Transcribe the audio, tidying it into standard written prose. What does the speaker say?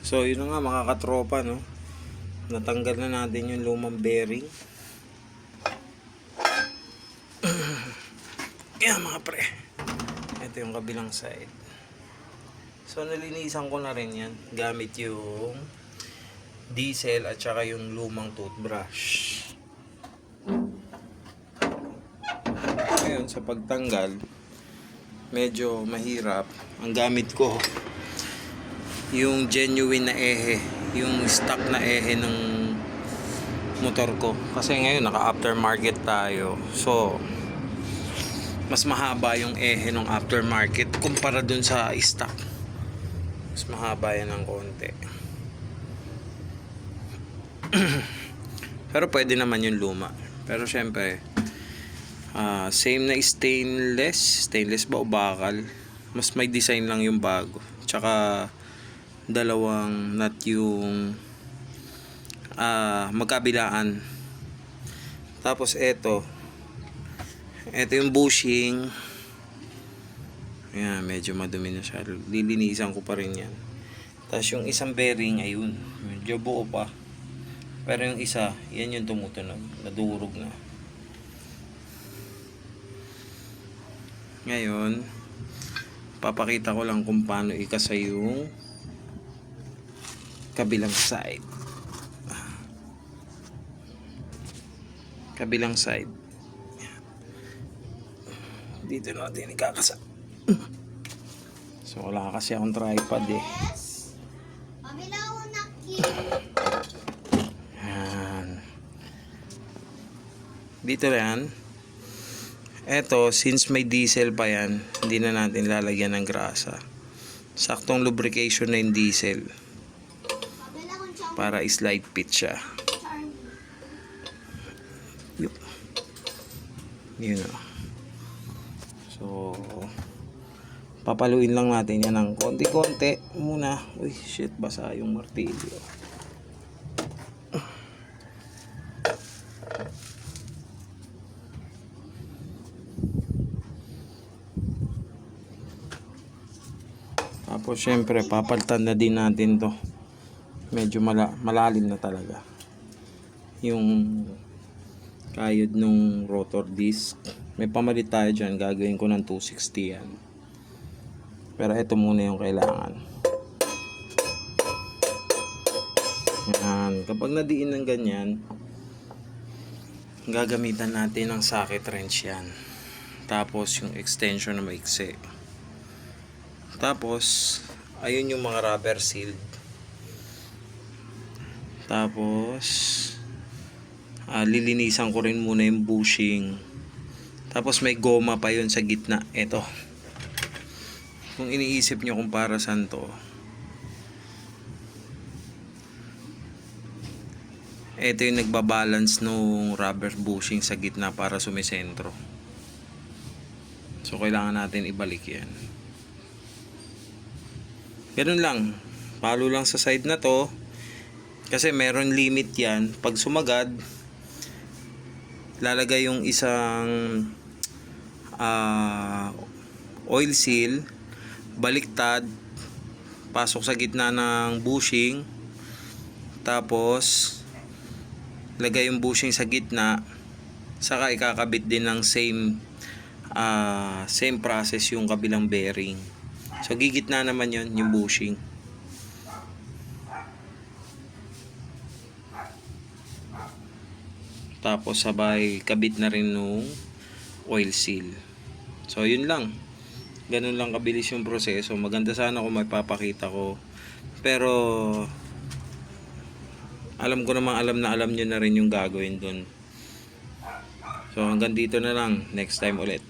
So yun na nga mga katropa, no? Natanggal na natin yung lumang bearing. Kaya mga pre, ito yung kabilang side. So nalinisan ko na rin yan gamit yung diesel at saka yung lumang toothbrush. Ngayon sa pagtanggal, medyo mahirap. Ang gamit ko yung genuine na ehe, yung stock na ehe ng motor ko. Kasi ngayon naka aftermarket tayo. So mas mahaba yung ehe ng aftermarket kumpara dun sa stock. Mas mahaba yan ng konti. Pero pwede naman yung luma. Pero syempre same na stainless ba o bakal, mas may design lang yung bago. Tsaka dalawang nut yung magkabilaan. Tapos ito yung bushing. Ayan, medyo madumi na siya. Lilinisan ko pa rin yan. Tapos yung isang bearing, ayun, medyo buo pa. Pero yung isa, yan yung tumutunog, nadurog na. Ngayon, papakita ko lang kung paano ikasa yung kabilang side. Kabilang side. Dito natin ikakasa. So wala kasi akong tripod eh. Yan. Dito yan. Eto, since may diesel pa yan, hindi na natin lalagyan ng grasa. Saktong lubrication na yung diesel para slide fit siya. Yun o. So papaluin lang natin yan ng konti-konti muna. Uy shit, basa yung martilyo. Tapos syempre papalitan na din natin to. Medyo malalim na talaga yung kayod nung rotor disc. May pamalit tayo dyan, gagawin ko ng 260 yan. Pero ito muna yung kailangan. Yan. Kapag nadiin ng ganyan, gagamitan natin ng socket wrench yan. Tapos yung extension na maiksi. Tapos ayun yung mga rubber seal. Tapos lilinisan ko rin muna yung bushing. Tapos may goma pa yun sa gitna. Ito, kung iniisip nyo kung para saan to, ito yung nagbabalance nung rubber bushing sa gitna para sumisentro. So kailangan natin ibalik yan. Ganun lang, palo lang sa side na to. Kasi meron limit yan. Pag sumagad, lalagay yung isang oil seal, baliktad, pasok sa gitna ng bushing, tapos lagay yung bushing sa gitna, saka ikakabit din ng same process yung kabilang bearing. So gigitna naman yon yung bushing. Tapos sabay kabit na rin nung oil seal. So yun lang. Ganun lang kabilis yung proseso. Maganda sana kung may papakita ko. Pero alam ko namang alam nyo na rin yung gagawin dun. So hanggang dito na lang. Next time ulit.